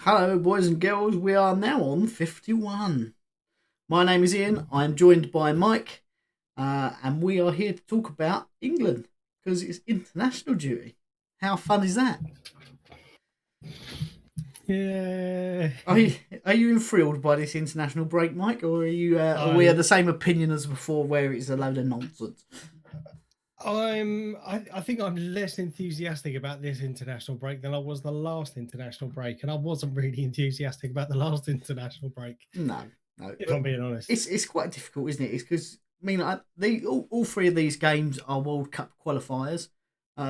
Hello, boys and girls. We are now on 51. My name is Ian. I am joined by Mike, and we are here to talk about England because it's international duty. How fun is that? Yeah. Are you enthralled by this international break, Mike, or are we of the same opinion as before, where it's a load of nonsense? I think I'm less enthusiastic about this international break than I was the last international break, and I wasn't really enthusiastic about the last international break, No, no. if I'm being honest. It's quite difficult, isn't it? It's because all three of these games are World Cup qualifiers,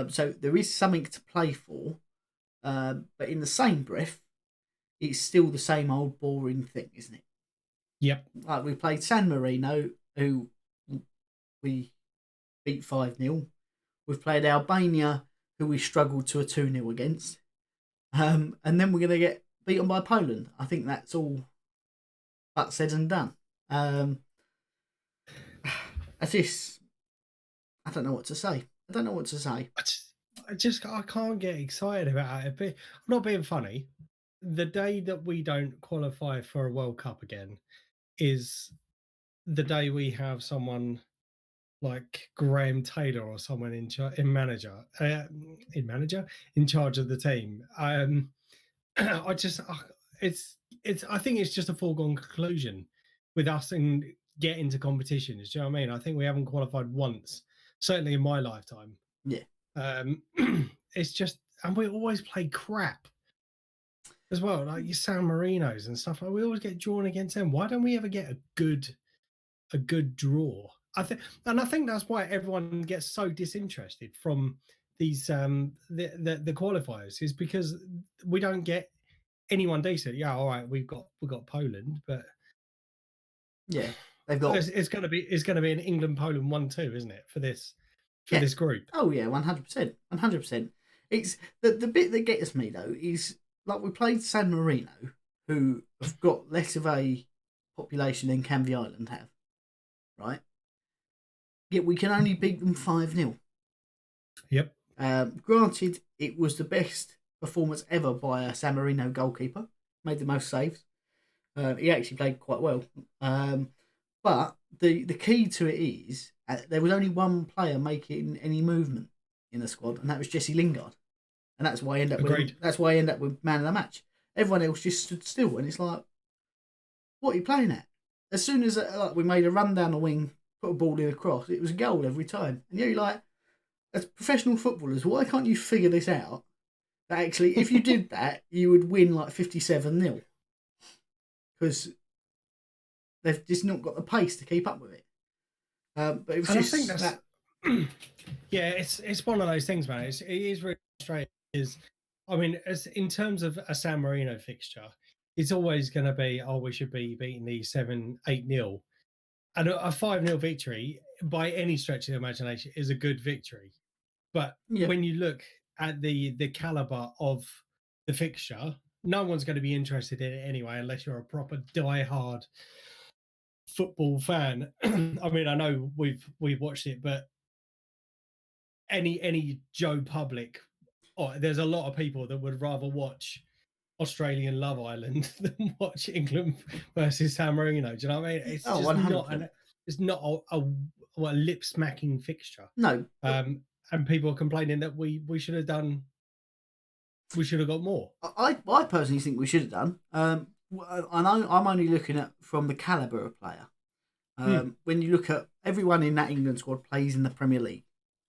so there is something to play for. But in the same breath, it's still the same old boring thing, isn't it? Yep. Like we played San Marino, who we beat 5-0. We've played Albania, who we struggled to a 2-0 against. And then we're going to get beaten by Poland. I think that's all but said and done. I don't know what to say. I don't know what to say. I can't get excited about it. But I'm not being funny. The day that we don't qualify for a World Cup again is the day we have someone like Graham Taylor or someone in charge of the team. I just it's I think it's just a foregone conclusion with us and get into competitions. Do you know what I mean? I think we haven't qualified once, certainly in my lifetime. Yeah. Um, it's just, and we always play crap as well, like your San Marinos and stuff. Like we always get drawn against them. Why don't we ever get a good draw? I think that's why everyone gets so disinterested from these the qualifiers, is because we don't get anyone decent. Yeah, all right, we've got Poland, but yeah, they've got it's going to be an England Poland 1-2, isn't it, for this yeah. this group? Oh yeah, 100%, 100%. It's the bit that gets me though is like we played San Marino, who have got less of a population than Canvey Island have, right? Yet we can only beat them 5-0. Yep. Granted, it was the best performance ever by a San Marino goalkeeper. Made the most saves. He actually played quite well. But the key to it is there was only one player making any movement in the squad, and that was Jesse Lingard, and that's why I end up with man of the match. Everyone else just stood still, and it's like, what are you playing at? As soon as we made a run down the wing, put a ball in across, it was a goal every time. And you're like, as professional footballers, why can't you figure this out? That actually, if you did that, you would win like 57-0. Because they've just not got the pace to keep up with it. But it was just, I think that's that. Yeah, it's one of those things, man. It is really frustrating. I mean, as in terms of a San Marino fixture, it's always going to be, oh, we should be beating these 7-8-0. And a 5-0 victory, by any stretch of the imagination, is a good victory. But when you look at the caliber of the fixture, no one's going to be interested in it anyway, unless you're a proper diehard football fan. I mean, I know we've watched it, but any Joe Public, there's a lot of people that would rather watch Australian Love Island than watch England versus San Marino. Do you know what I mean? It's just 100%. It's not a lip smacking fixture. No. And people are complaining that we should have got more. I personally think we should have done. I know I'm only looking at from the caliber of player. When you look at everyone in that England squad plays in the Premier League.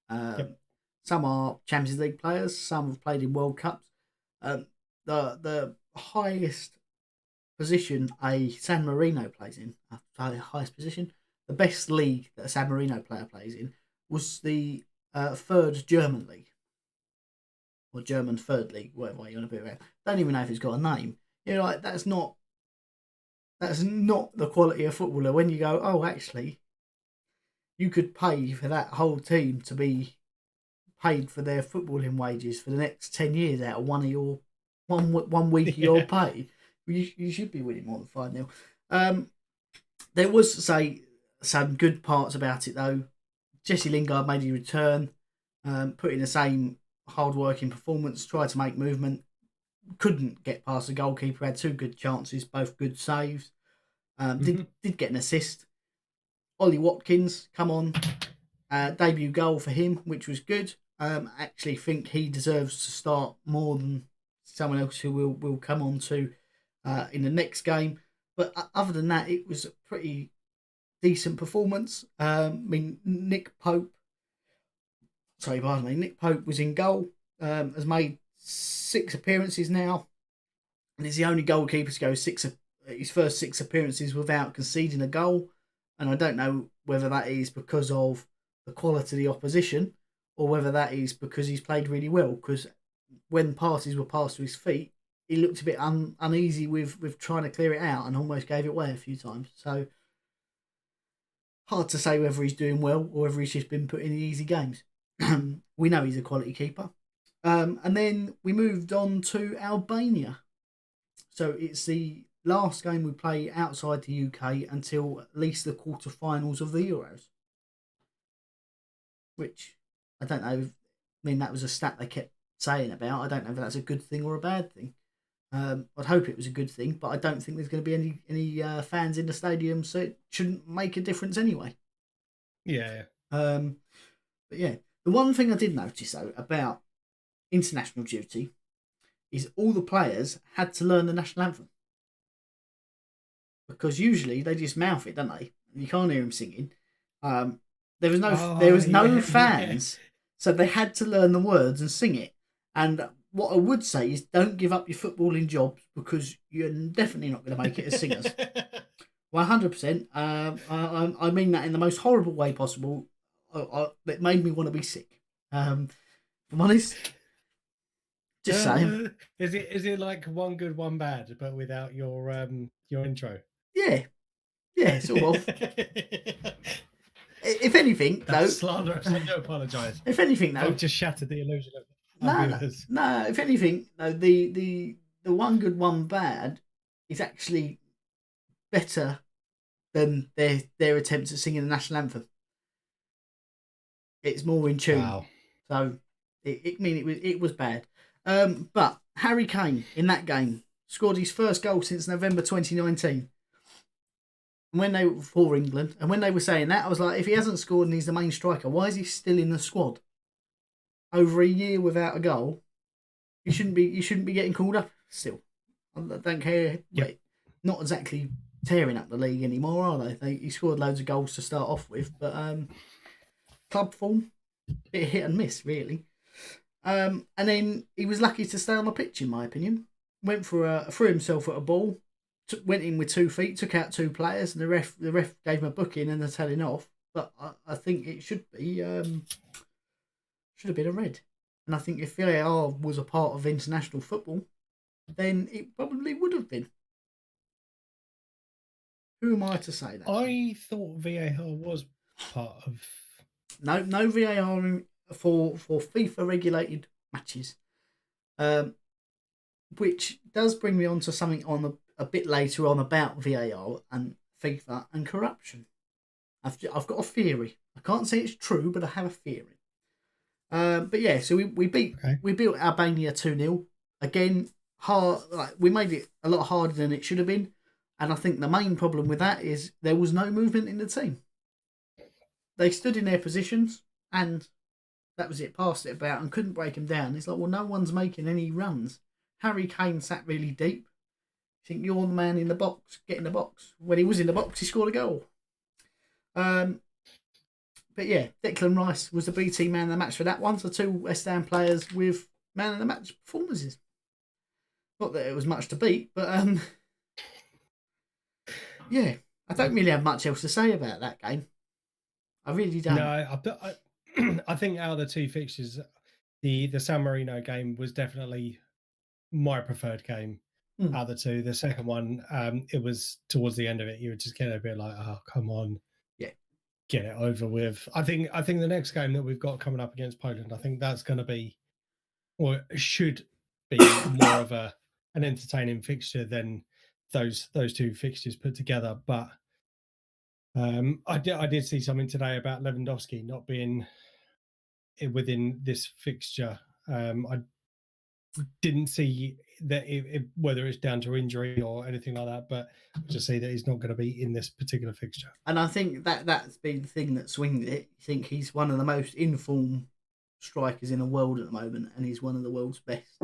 Some are Champions League players. Some have played in World Cups. The highest position a San Marino plays in, the highest position, the best league that a San Marino player plays in, was the third German league. Or German third league, whatever way you want to put it around. Don't even know if it's got a name. You know, like that's not the quality of footballer when you go, oh, actually, you could pay for that whole team to be paid for their footballing wages for the next 10 years out of one week of your pay. You should be winning more than 5-0. There was, say, some good parts about it, though. Jesse Lingard made his return, put in the same hard-working performance, tried to make movement, couldn't get past the goalkeeper. Had two good chances, both good saves. Did get an assist. Ollie Watkins, come on, debut goal for him, which was good. Actually think he deserves to start more than someone else who will come on to in the next game. But other than that, it was a pretty decent performance. I mean, Nick Pope was in goal. Has made 6 appearances now, and is the only goalkeeper to go his first 6 appearances without conceding a goal. And I don't know whether that is because of the quality of the opposition or whether that is because he's played really well. Because when passes were passed to his feet, he looked a bit uneasy with trying to clear it out and almost gave it away a few times. So hard to say whether he's doing well or whether he's just been put in the easy games. We know he's a quality keeper. And then we moved on to Albania. So it's the last game we play outside the UK until at least the quarterfinals of the Euros. Which, I don't know. I mean, that was a stat they kept saying about. I don't know if that's a good thing or a bad thing. I'd hope it was a good thing, but I don't think there's going to be any fans in the stadium, so it shouldn't make a difference anyway. Yeah. But yeah, the one thing I did notice though about international duty is all the players had to learn the national anthem, because usually they just mouth it, don't they? You can't hear them singing. There was no fans, so they had to learn the words and sing it. And what I would say is, don't give up your footballing jobs, because you're definitely not going to make it as singers. 100%. I mean that in the most horrible way possible. It made me want to be sick. If I'm honest. Just saying. Is it like one good, one bad, but without your intro? Yeah, sort of. If anything, that's slanderous. I do apologise. If anything, though, I've just shattered the illusion of our viewers. No. If anything, though, the one good, one bad is actually better than their attempts at singing the national anthem. It's more in tune. Wow. So it was bad. But Harry Kane in that game scored his first goal since November 2019. When they were for England, and when they were saying that, I was like, if he hasn't scored and he's the main striker, why is he still in the squad? Over a year without a goal, you shouldn't be getting called up still. I don't care. Yep. Not exactly tearing up the league anymore, are they? He scored loads of goals to start off with, but club form, bit of hit and miss, really. And then he was lucky to stay on the pitch, in my opinion. Went threw himself at a ball. Went in with 2 feet, took out 2 players, and the ref gave him a booking and a telling off. But I think it should have been a red. And I think if VAR was a part of international football, then it probably would have been. Who am I to say that? I thought VAR was part of. No VAR for FIFA regulated matches. Which does bring me on to something on a bit later on about VAR and FIFA and corruption. I've got a theory. I can't say it's true, but I have a theory. But yeah, so we beat Albania 2-0. Again, hard. Like, we made it a lot harder than it should have been, and I think the main problem with that is there was no movement in the team. They stood in their positions, and that was it. Passed it about and couldn't break them down. It's like, well, no one's making any runs. Harry Kane sat really deep. I think you're the man in the box. Get in the box. When he was in the box, he scored a goal. But yeah, Declan Rice was the BT man of the match for that one. So 2 West Ham players with man of the match performances. Not that it was much to beat, but yeah, I don't really have much else to say about that game. I really don't. No, I think out of the 2 fixtures, the San Marino game was definitely my preferred game out of the 2. The second one, it was towards the end of it, you were just getting a bit like, oh, come on. Yeah. Get it over with. I think the next game that we've got coming up against Poland, I think that's going to be, or should be, more of an entertaining fixture than those 2 fixtures put together. But I did see something today about Lewandowski not being within this fixture. I didn't see whether it's down to injury or anything like that. But I just see that he's not going to be in this particular fixture. And I think that's been the thing that swings it. I think he's one of the most informed strikers in the world at the moment, and he's one of the world's best.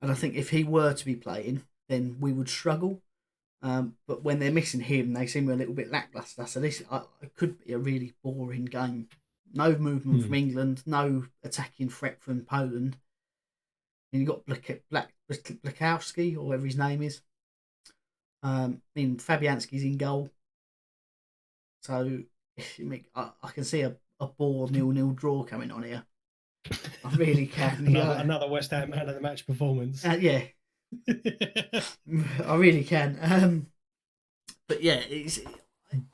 And I think if he were to be playing, then we would struggle. But when they're missing him, they seem a little bit lackluster. So this it could be a really boring game. No movement from England, no attacking threat from Poland. And you've got Blakowski, or whatever his name is. Fabianski's in goal. So I can see a bore 0-0 draw coming on here. I really can. Another West Ham man of the match performance. Yeah. I really can. But yeah,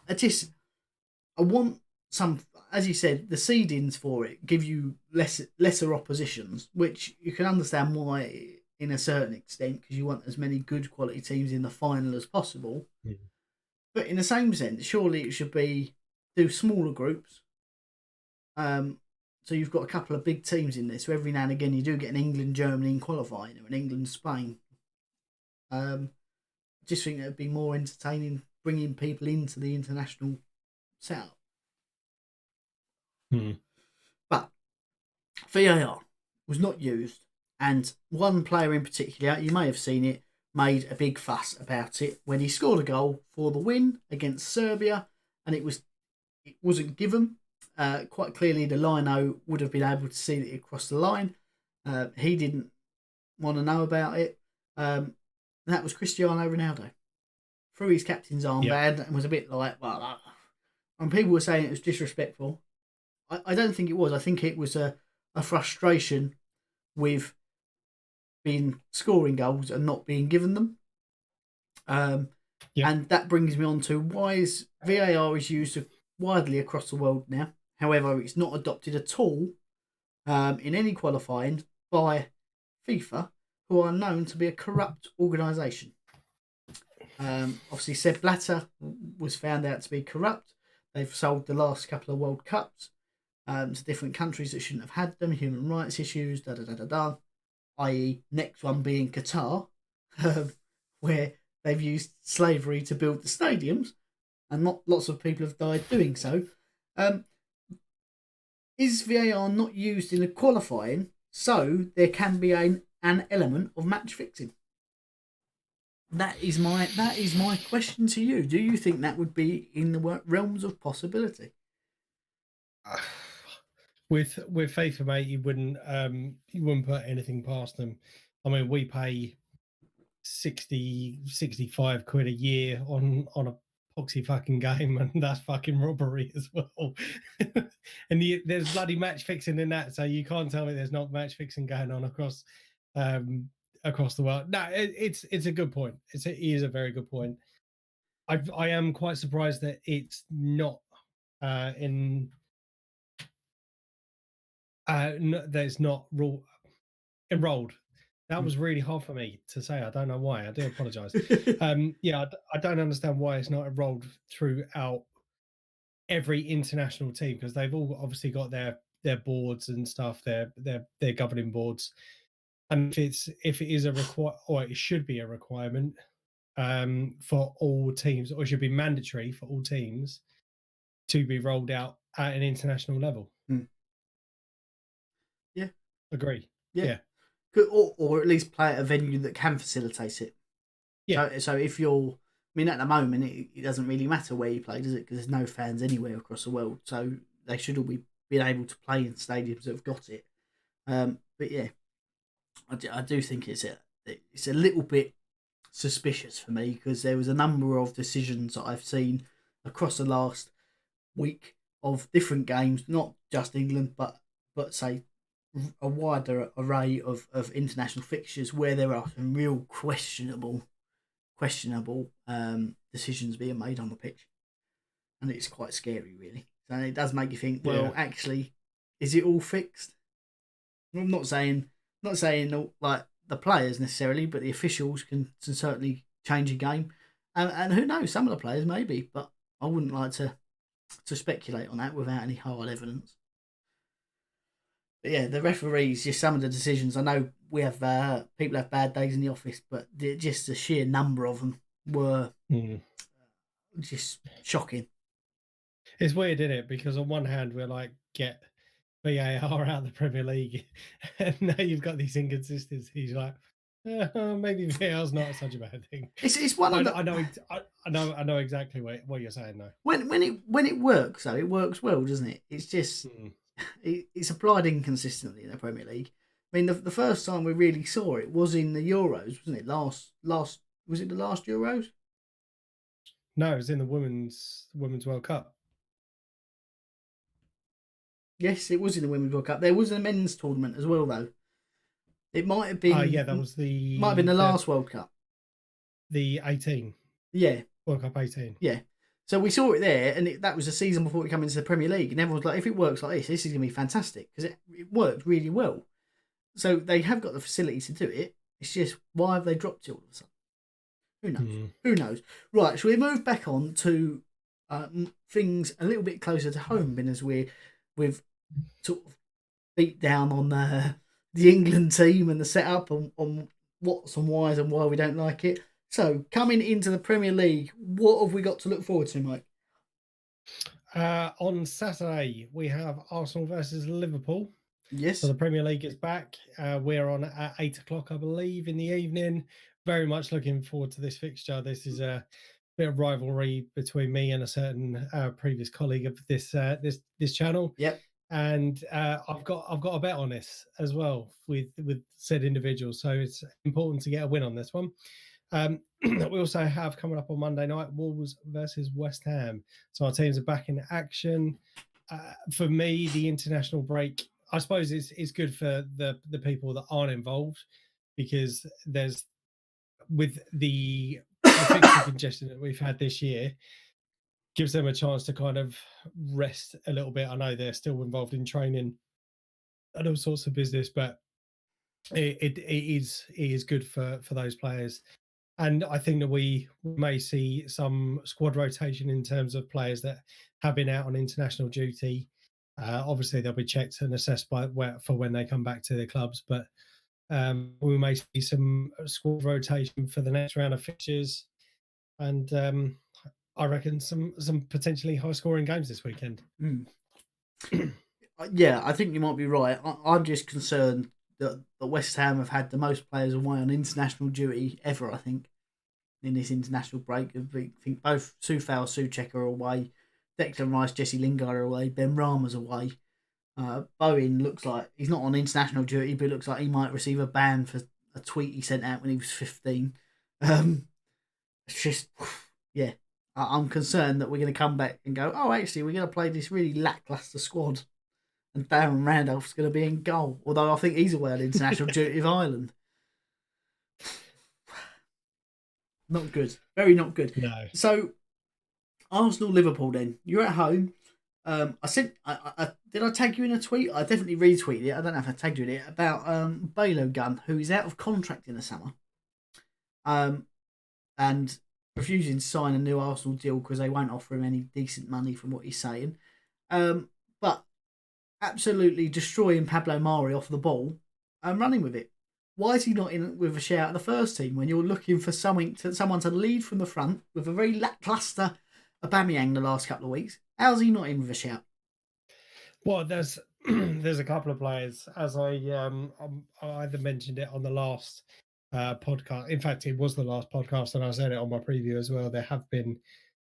I want some, as you said, the seedings for it give you lesser oppositions, which you can understand why in a certain extent, because you want as many good quality teams in the final as possible. Mm. But in the same sense, surely it should be do smaller groups. So you've got a couple of big teams in there. So every now and again you do get an England, Germany in qualifying, or an England, Spain. I just think it would be more entertaining bringing people into the international setup. But VAR was not used, and one player in particular, you may have seen it, made a big fuss about it when he scored a goal for the win against Serbia, and it wasn't given. Quite clearly, the lino would have been able to see that it crossed the line. He didn't want to know about it. That was Cristiano Ronaldo. Threw his captain's armband and was a bit like, well, and people were saying it was disrespectful. I don't think it was. I think it was a frustration with being scoring goals and not being given them. And that brings me on to why is VAR is used widely across the world now. However, it's not adopted at all in any qualifying by FIFA, who are known to be a corrupt organisation. Obviously, Sepp Blatter was found out to be corrupt. They've sold the last couple of World Cups to different countries that shouldn't have had them, human rights issues, i.e. next one being Qatar, where they've used slavery to build the stadiums, and lots of people have died doing so. Is VAR not used in the qualifying so there can be an element of match fixing? That is my question to you. Do you think that would be in the realms of possibility? With FIFA, mate, you wouldn't put anything past them. I mean, we pay 65 quid a year on a poxy fucking game, and that's fucking robbery as well. And there's bloody match fixing in that, so you can't tell me there's not match fixing going on across the world. No, it's a good point. It is a very good point. I am quite surprised that it's not there's not enrolled. That was really hard for me to say. I don't know why. I do apologise. I don't understand why it's not enrolled throughout every international team, because they've all obviously got their boards and stuff, their governing boards. And if it is a or it should be a requirement for all teams, or it should be mandatory for all teams to be rolled out at an international level. Yeah, agree. Yeah. Or at least play at a venue that can facilitate it. Yeah. So if you're, at the moment, it doesn't really matter where you play, does it? Because there's no fans anywhere across the world. So they should all be able to play in stadiums that have got it. But yeah, I do think it's a little bit suspicious for me, because there was a number of decisions that I've seen across the last week of different games, not just England, but say a wider array of international fixtures where there are some real questionable decisions being made on the pitch, and it's quite scary, really. So it does make you think, well, actually, is it all fixed? I'm not saying like the players necessarily, but the officials can certainly change a game, and who knows, some of the players maybe, but I wouldn't like to speculate on that without any hard evidence. But yeah, the referees, just some of the decisions. I know we have people have bad days in the office, but just the sheer number of them were just shocking. It's weird, isn't it? Because on one hand, we're like, get VAR out of the Premier League, and now you've got these inconsistencies. Like, maybe VAR's not such a bad thing. It's one of the. I know exactly what you're saying though. When it works, though, it works well, doesn't it? It's just Mm. it's applied inconsistently in the Premier League. I mean, the first time we really saw it was in the Euros, wasn't it? Last was it the last Euros? No, it was in the women's World Cup. Yes, it was in the Women's World Cup. There was a men's tournament as well, though. It might have been. Yeah, that was might have been the last World Cup. The 18. Yeah, World Cup 18. yeah. So we saw it there, and that was a season before we come into the Premier League, and everyone's like, if it works like this is going to be fantastic because it worked really well. So they have got the facilities to do it. It's just why have they dropped it all of a sudden? Who knows? Who knows? Right, shall we move back on to things a little bit closer to home, being as we've sort of beat down on the England team and the setup on what's and whys and why we don't like it. So, coming into the Premier League, what have we got to look forward to, Mike? On Saturday, we have Arsenal versus Liverpool. Yes. So the Premier League is back. We're on at 8 o'clock, I believe, in the evening. Very much looking forward to this fixture. This is a bit of rivalry between me and a certain previous colleague of this channel. Yep. And I've got a bet on this as well with said individuals. So it's important to get a win on this one. We also have coming up on Monday night Wolves versus West Ham. So our teams are back in action. For me, the international break, I suppose, is good for the people that aren't involved because there's with the fixture congestion that we've had this year, gives them a chance to kind of rest a little bit. I know they're still involved in training and all sorts of business, but it is good for those players. And I think that we may see some squad rotation in terms of players that have been out on international duty. Obviously, they'll be checked and assessed for when they come back to their clubs. But we may see some squad rotation for the next round of fixtures. And I reckon some potentially high-scoring games this weekend. Yeah, I think you might be right. I'm just concerned that West Ham have had the most players away on international duty ever, I think, in this international break. I think both Soufal, Souček are away, Declan Rice, Jesse Lingard are away, Ben Rama's away. Bowen looks like he's not on international duty, but it looks like he might receive a ban for a tweet he sent out when he was 15. It's just, yeah, I'm concerned that we're going to come back and go, oh, actually, we're going to play this really lackluster squad. And Darren Randolph's going to be in goal. Although I think he's away on international duty of Ireland. Not good. Very not good. No. So, Arsenal-Liverpool then. You're at home. I sent. Did I tag you in a tweet? I definitely retweeted it. I don't know if I tagged you in it. About Balo Gunn, who is out of contract in the summer. And refusing to sign a new Arsenal deal because they won't offer him any decent money from what he's saying. But absolutely destroying Pablo Mari off the ball and running with it. Why is he not in with a shout at the first team when you're looking for someone to lead from the front with a very lackluster Aubameyang the last couple of weeks? How's he not in with a shout? Well, there's a couple of players, as I either mentioned it on the last podcast. In fact, it was the last podcast, and I said it on my preview as well. There have been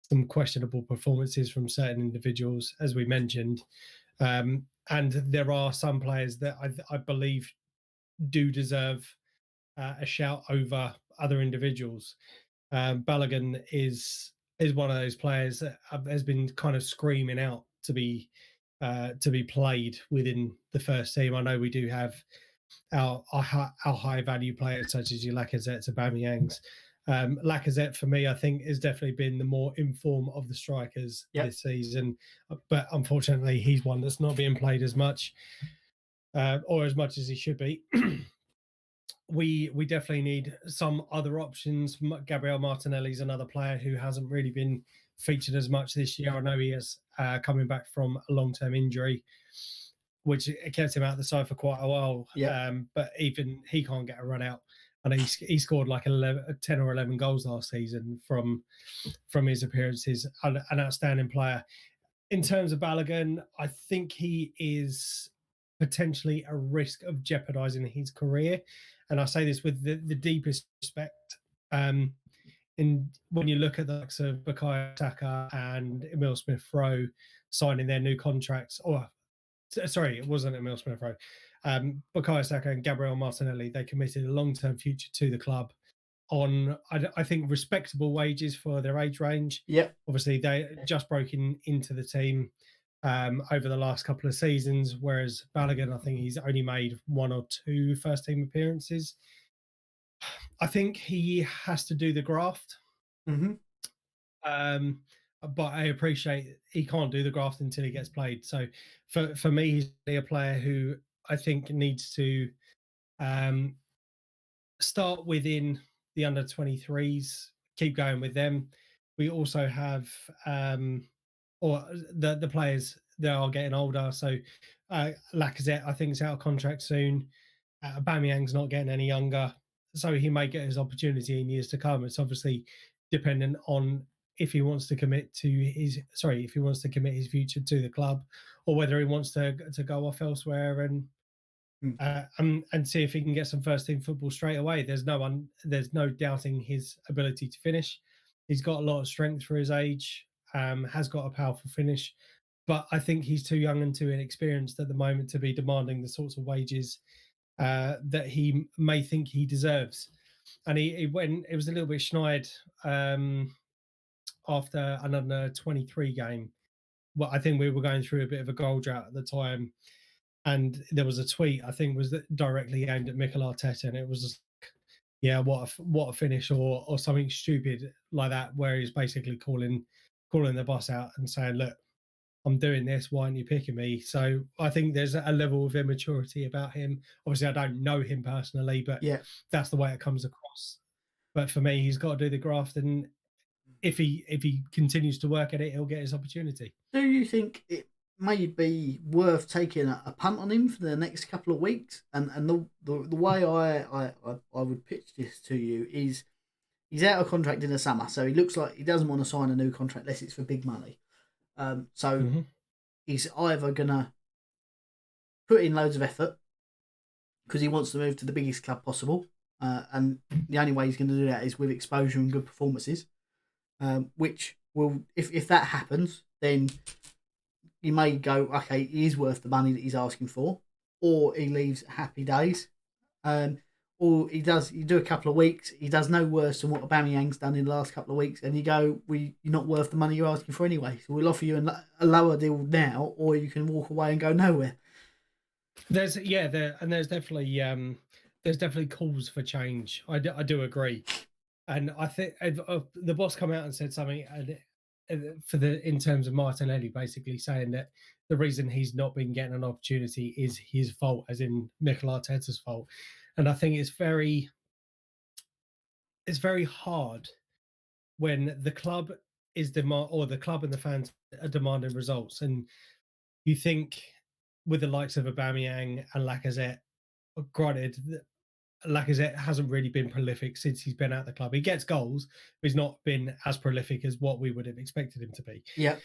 some questionable performances from certain individuals, as we mentioned. And there are some players that I believe do deserve a shout over other individuals. Balogun is one of those players that has been kind of screaming out to be played within the first team. I know we do have our high value players such as your Lacazette's, Aubameyangs. Lacazette, for me, I think has definitely been the more informed of the strikers this season. But unfortunately, he's one that's not being played as much or as much as he should be. We definitely need some other options. Gabriel Martinelli's another player who hasn't really been featured as much this year. I know he is coming back from a long-term injury. which it kept him out the side for quite a while. Yeah. But even he can't get a run out. And he scored like 10 or 11 goals last season from his appearances. An outstanding player. In terms of Balogun, I think he is potentially a risk of jeopardising his career. And I say this with the deepest respect. Um, and when you look at the likes of Bukayo Saka and Emil Smith Rowe signing their new contracts, or sorry, it wasn't Emil Smith Rowe, Bukayo Saka and Gabriel Martinelli, they committed a long term future to the club on, I think, respectable wages for their age range. Yeah. Obviously, they just broke into the team over the last couple of seasons, whereas Balogun, I think he's only made one or two first team appearances. I think he has to do the graft. Mm-hmm. But I appreciate he can't do the graft until he gets played. So for me, he's a player who I think needs to um, start within the under 23s, keep going with them. We also have or the players that are getting older. So Lacazette, I think, is out of contract soon. Aubameyang's not getting any younger, so he may get his opportunity in years to come. It's obviously dependent on if he wants to commit to if he wants to commit his future to the club, or whether he wants to go off elsewhere and see if he can get some first team football straight away. There's no doubting his ability to finish. He's got a lot of strength for his age. Has got a powerful finish, but I think he's too young and too inexperienced at the moment to be demanding the sorts of wages that he may think he deserves. And he went. It was a little bit schneid after an under 23 game. Well, I think we were going through a bit of a goal drought at the time, and there was a tweet I think was directly aimed at Mikel Arteta, and it was just, yeah, what a finish, or something stupid like that, where he's basically calling the boss out and saying, look, I'm doing this, why aren't you picking me? So I think there's a level of immaturity about him. Obviously, I don't know him personally, but Yeah. that's the way it comes across. But for me, he's got to do the graft, and if he continues to work at it, he'll get his opportunity. Do you think it may be worth taking a punt on him for the next couple of weeks? And the way I would pitch this to you is he's out of contract in the summer, so he looks like he doesn't want to sign a new contract unless it's for big money. So he's either gonna put in loads of effort because he wants to move to the biggest club possible, and the only way he's going to do that is with exposure and good performances. Which will, if that happens, then you may go, okay, he is worth the money that he's asking for, or he leaves happy days, or you do a couple of weeks, he does no worse than what Aubameyang's done in the last couple of weeks, and you go, you're not worth the money you're asking for anyway, so we'll offer you a lower deal now, or you can walk away and go nowhere. There's definitely calls for change. I do agree. And I think the boss come out and said something in terms of Martinelli, basically saying that the reason he's not been getting an opportunity is his fault, as in Mikel Arteta's fault. And I think it's very hard when the club the club and the fans are demanding results, and you think with the likes of Aubameyang and Lacazette, granted, Lacazette hasn't really been prolific since he's been at the club. He gets goals, but he's not been as prolific as what we would have expected him to be. Yeah.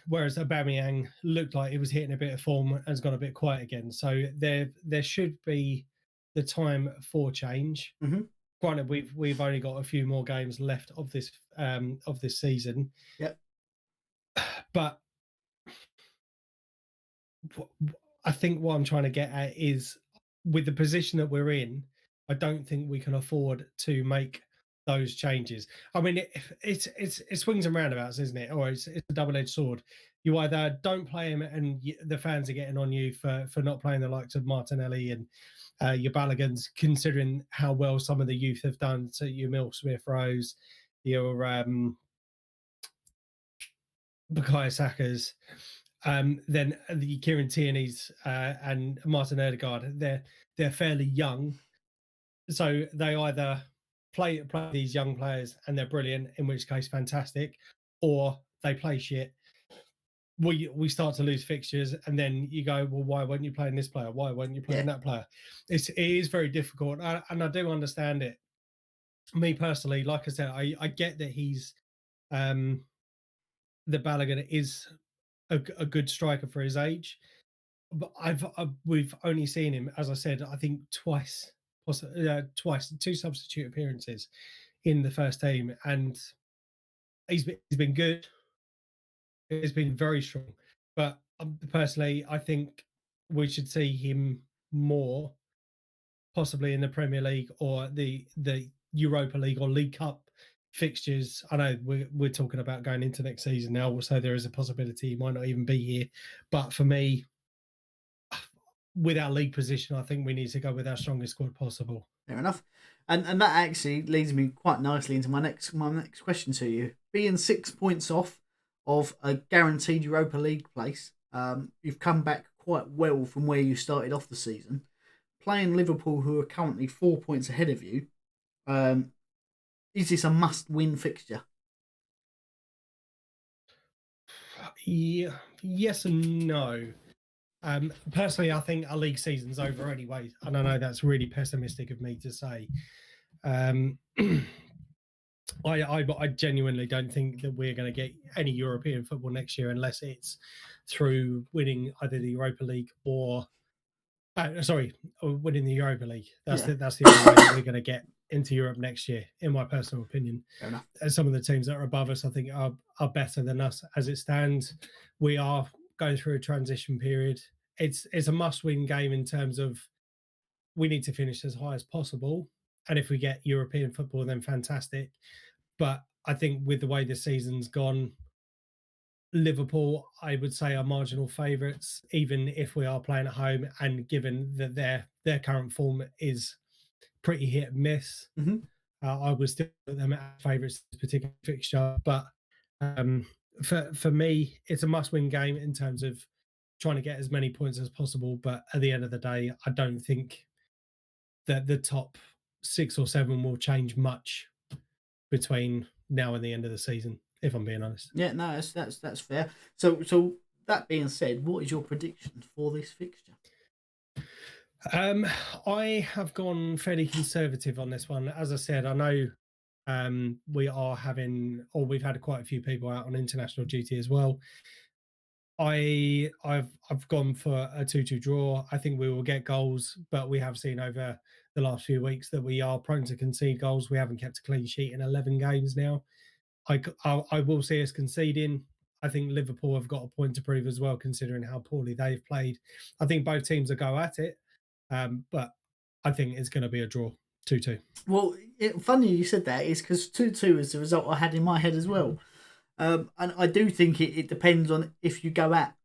Whereas Aubameyang looked like he was hitting a bit of form and has gone a bit quiet again. So there should be the time for change. Mm-hmm. Granted, we've only got a few more games left of this season. Yeah. But I think what I'm trying to get at is, with the position that we're in, I don't think we can afford to make those changes. I mean, it swings and roundabouts, isn't it? Or it's a double-edged sword. You either don't play him, and the fans are getting on you for not playing the likes of Martinelli and your Balagans, considering how well some of the youth have done. So your Emil Smith Rose, your Bukayo Saka's, then the Kieran Tierney's and Martin Odegaard, they're fairly young, so they either play these young players and they're brilliant, in which case fantastic, or they play shit we start to lose fixtures, and then you go, well, why weren't you playing this player? Why weren't you Yeah, playing that player? It is very difficult, and I do understand it. Me personally, like I said, I get that he's um that Balogun is a good striker for his age, but we've only seen him, as I said, I think twice, twice, two substitute appearances in the first team, and he's been good. He's been very strong, but personally, I think we should see him more, possibly in the Premier League or the Europa League or League Cup fixtures. I know we're talking about going into next season now, so there is a possibility he might not even be here. But for me, with our league position, I think we need to go with our strongest squad possible. fair enough. And that actually leads me quite nicely into my next question to you. Being 6 points off of a guaranteed Europa League place, you've come back quite well from where you started off the season. Playing Liverpool, who are currently 4 points ahead of you, um, is this a must-win fixture? Yeah, yes and no. Personally, I think our league season's over anyway, and I know that's really pessimistic of me to say. Um, I genuinely don't think that we're going to get any European football next year unless it's through winning either the Europa League or winning the Europa League. That's Yeah, that's the only way that we're going to get into Europe next year, in my personal opinion. fair enough. Some of the teams that are above us, I think, are better than us as it stands. We are going through a transition period. It's a must-win game in terms of we need to finish as high as possible, and if we get European football, then fantastic. But I think with the way the season's gone, Liverpool, I would say, are marginal favourites, even if we are playing at home. And given that their current form is pretty hit and miss, Mm-hmm. I would still put them as favourites this particular fixture. But um, for me, it's a must-win game in terms of trying to get as many points as possible. But at the end of the day, I don't think that the top 6 or 7 will change much between now and the end of the season, if I'm being honest. Yeah, no, that's fair. So that being said, what is your prediction for this fixture? Um, I have gone fairly conservative on this one. As I said, I know we are having, or we've had quite a few people out on international duty as well. I've gone for a 2-2 draw. I think we will get goals, but we have seen over the last few weeks that we are prone to concede goals. We haven't kept a clean sheet in 11 games now. I will see us conceding. I think Liverpool have got a point to prove as well, considering how poorly they've played. I think both teams will go at it, but I think it's going to be a draw, 2-2. Well, funny you said that is because 2-2 is the result I had in my head as well. And I do think it depends on if you go at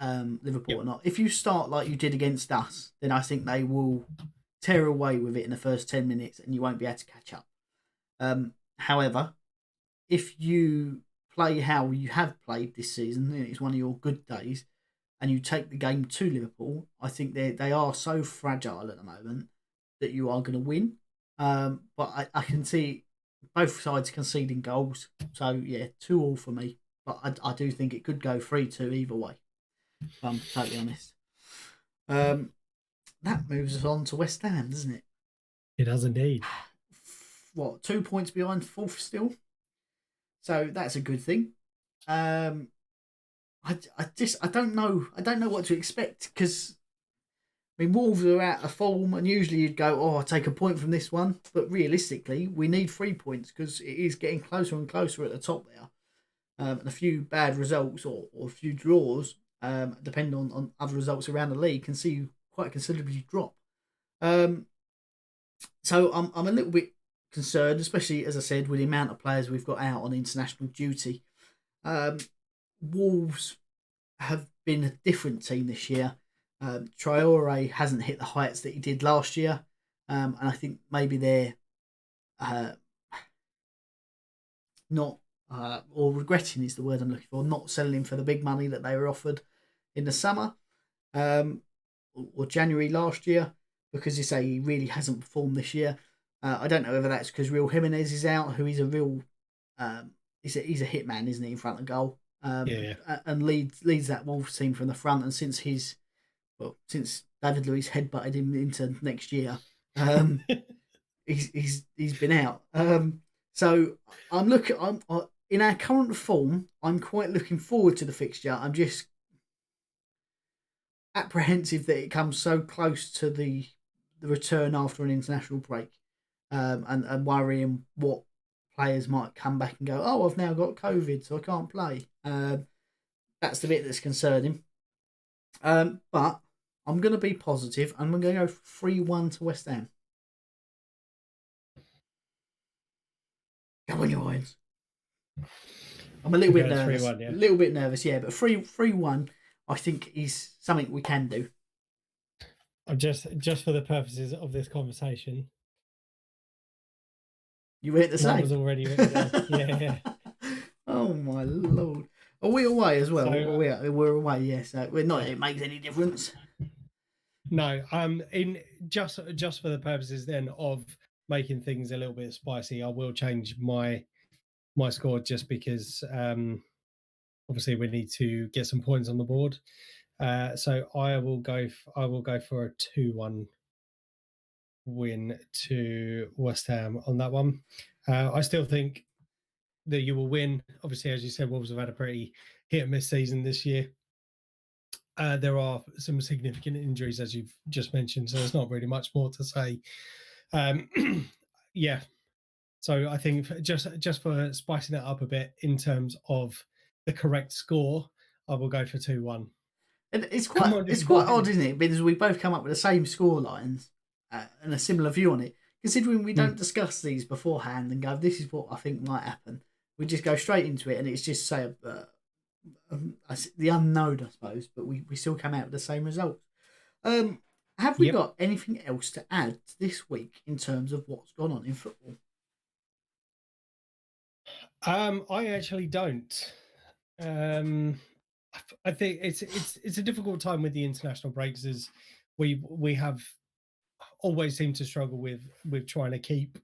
Liverpool Yep. or not. If you start like you did against us, then I think they will tear away with it in the first 10 minutes and you won't be able to catch up. However, if you play how you have played this season, and it's one of your good days, and you take the game to Liverpool, I think they are so fragile at the moment that you are going to win. But I can see both sides conceding goals. So, yeah, 2-2 for me. But I do think it could go 3-2 either way, if I'm totally honest. That moves us on to West Ham, doesn't it? It does indeed. What, 2 points behind fourth still? So that's a good thing. I don't know. I don't know what to expect because I mean Wolves are out of form, and usually you'd go, "Oh, I'll take a point from this one." But realistically, we need 3 points because it is getting closer and closer at the top there. And a few bad results or a few draws, depending on other results around the league, can see you quite considerably drop. So I'm a little bit concerned, especially as I said, with the amount of players we've got out on international duty. Wolves have been a different team this year. Traore hasn't hit the heights that he did last year, and I think maybe they're not, or regretting is the word I'm looking for, not selling for the big money that they were offered in the summer or January last year, because you say he really hasn't performed this year. I don't know whether that's because Real Jimenez is out, who is a real, he's a hit man, isn't he, in front of goal. Yeah. and leads that Wolves team from the front. And since David Luiz headbutted him into next year, he's been out. So in our current form, I'm quite looking forward to the fixture. I'm just apprehensive that it comes so close to the return after an international break, and worrying what players might come back and go, oh, I've now got COVID, so I can't play. That's the bit that's concerning. But I'm going to be positive. I'm going to go 3-1 to West Ham. Go on your irons. I'm a little bit nervous. 3-1, yeah. A little bit nervous, yeah. But 3-1, I think, is something we can do. Just for the purposes of this conversation, you hit the same. That was already written down. Yeah. Oh my lord! Are we away as well? So, we're away. Yes, so we're not. It makes any difference. No. In just for the purposes then of making things a little bit spicy, I will change my score just because obviously we need to get some points on the board. So I will go for a 2-1 win to West Ham on that one. I still think that you will win. Obviously, as you said, Wolves have had a pretty hit and miss season this year. There are some significant injuries, as you've just mentioned, so there's not really much more to say. Yeah. So I think just for spicing it up a bit in terms of the correct score, I will go for 2-1. And it's quite odd, isn't it? Because we both come up with the same score lines and a similar view on it. Considering we don't discuss these beforehand and go, this is what I think might happen. We just go straight into it, and it's just the unknown, I suppose. But we still come out with the same results. Have we got anything else to add this week in terms of what's gone on in football? I actually don't. I think it's a difficult time with the international breaks, as we have always seemed to struggle with trying to keep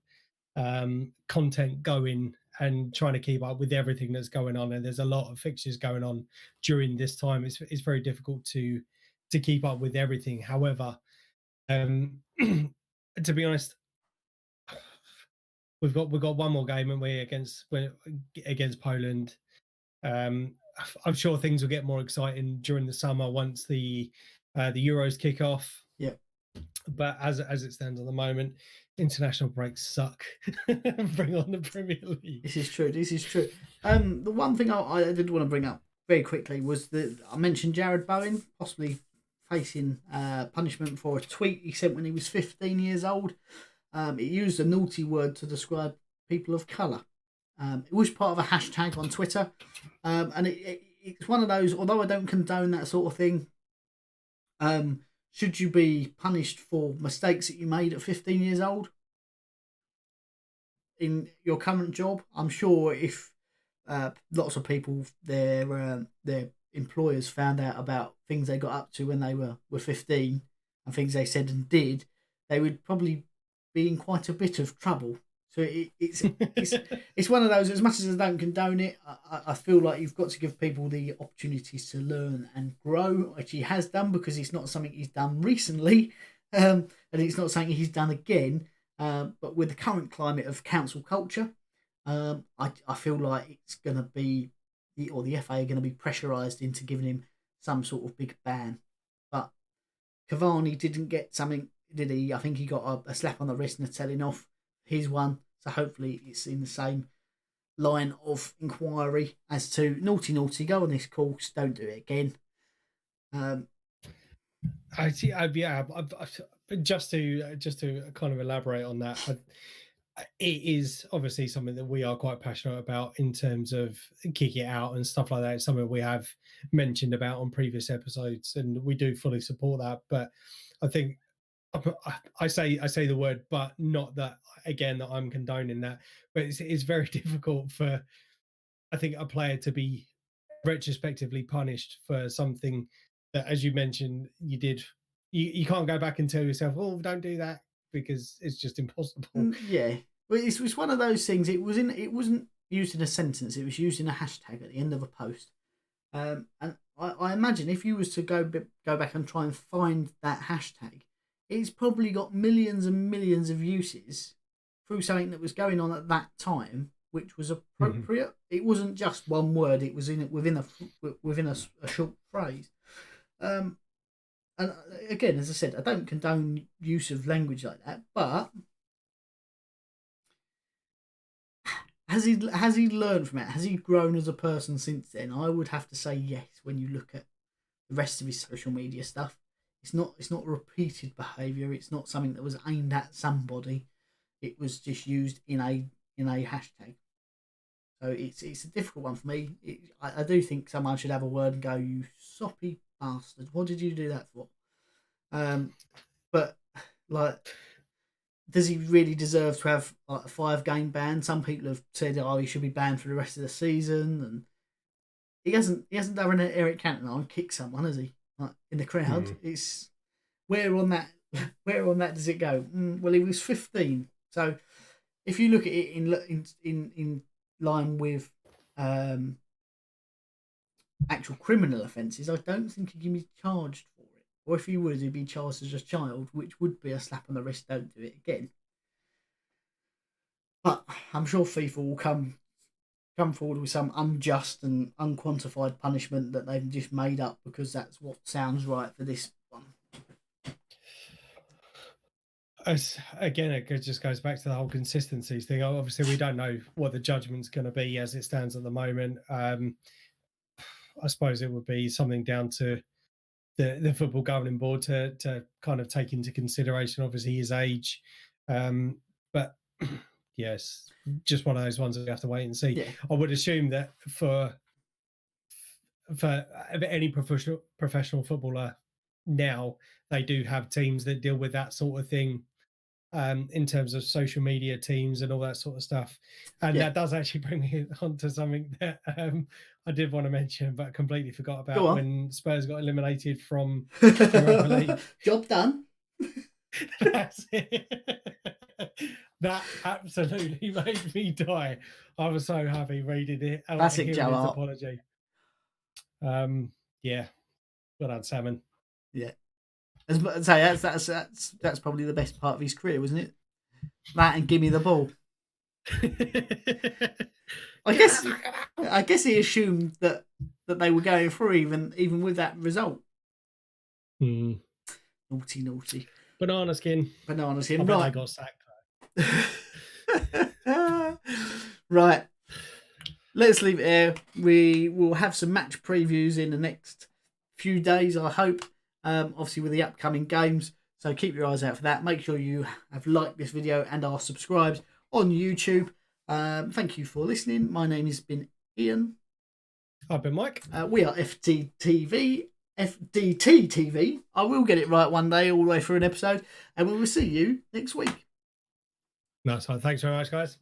content going and trying to keep up with everything that's going on. And there's a lot of fixtures going on during this time. It's very difficult to keep up with everything. However, to be honest, we've got one more game, and we're against Poland. I'm sure things will get more exciting during the summer once the Euros kick off. Yeah. But as it stands at the moment, international breaks suck. Bring on the Premier League. This is true. The one thing I did want to bring up very quickly was that I mentioned Jared Bowen possibly facing punishment for a tweet he sent when he was 15 years old. It used a naughty word to describe people of colour. It was part of a hashtag on Twitter, and it's one of those. Although I don't condone that sort of thing, should you be punished for mistakes that you made at 15 years old in your current job? I'm sure if lots of people, their employers found out about things they got up to when they were 15 and things they said and did, they would probably be in quite a bit of trouble. So it's one of those. As much as I don't condone it, I feel like you've got to give people the opportunities to learn and grow, which he has done, because it's not something he's done recently, and it's not something he's done again. But with the current climate of council culture, I feel like it's going to be the FA are going to be pressurised into giving him some sort of big ban. But Cavani didn't get something, did he? I think he got a slap on the wrist and a telling off. His one, so hopefully it's in the same line of inquiry as to naughty, go on this course, don't do it again. Just to kind of elaborate on that, it is obviously something that we are quite passionate about in terms of kicking it out and stuff like that. It's something we have mentioned about on previous episodes, and we do fully support that. But I think I say the word, but not that again that I'm condoning that. But it's very difficult for, I think, a player to be retrospectively punished for something that, as you mentioned, you did. You can't go back and tell yourself, "Oh, don't do that," because it's just impossible. Yeah, well, it's one of those things. It wasn't used in a sentence. It was used in a hashtag at the end of a post. And I imagine if you was to go back and try and find that hashtag, it's probably got millions and millions of uses through something that was going on at that time, which was appropriate. It wasn't just one word; it was within a short phrase. And again, as I said, I don't condone use of language like that, but has he learned from it? Has he grown as a person since then? I would have to say yes. When you look at the rest of his social media stuff, it's not repeated behaviour. It's not something that was aimed at somebody. It was just used in a hashtag. So it's a difficult one for me. I do think someone should have a word and go, "You soppy bastard! What did you do that for?" But like, does he really deserve to have like a 5-game ban? Some people have said, "Oh, he should be banned for the rest of the season," and he hasn't done an Eric Cantona and kicked someone, has he? Like in the crowd, it's where on that does it go? Well, he was 15, so if you look at it in line with actual criminal offences, I don't think he can be charged for it. Or if he would, he'd be charged as a child, which would be a slap on the wrist. Don't do it again. But I'm sure FIFA will come forward with some unjust and unquantified punishment that they've just made up because that's what sounds right for this one. Again, it just goes back to the whole consistency thing. Obviously, we don't know what the judgment's going to be as it stands at the moment. I suppose it would be something down to the football governing board to kind of take into consideration, obviously, his age. But yes, just one of those ones that we have to wait and see. Yeah. I would assume that for any professional footballer now, they do have teams that deal with that sort of thing, in terms of social media teams and all that sort of stuff. And that does actually bring me on to something that I did want to mention, but completely forgot about when Spurs got eliminated from Europa League. Job done. That's it. That absolutely made me die. I was so happy reading it. Classic Joe Hart. Apology. Yeah. Well done, Salmon. Yeah. As I say, that's probably the best part of his career, wasn't it? That and give me the ball. I guess he assumed that they were going through even with that result. Naughty. Banana skin. Right. I got sacked. Right. Let's leave it there. We will have some match previews in the next few days, I hope. Obviously with the upcoming games. So keep your eyes out for that. Make sure you have liked this video and are subscribed on YouTube. Thank you for listening. My name has been Ian. I've been Mike. We are FDTTV. FDT-TV. I will get it right one day, all the way through an episode. And we will see you next week. Nice one. Thanks very much, guys.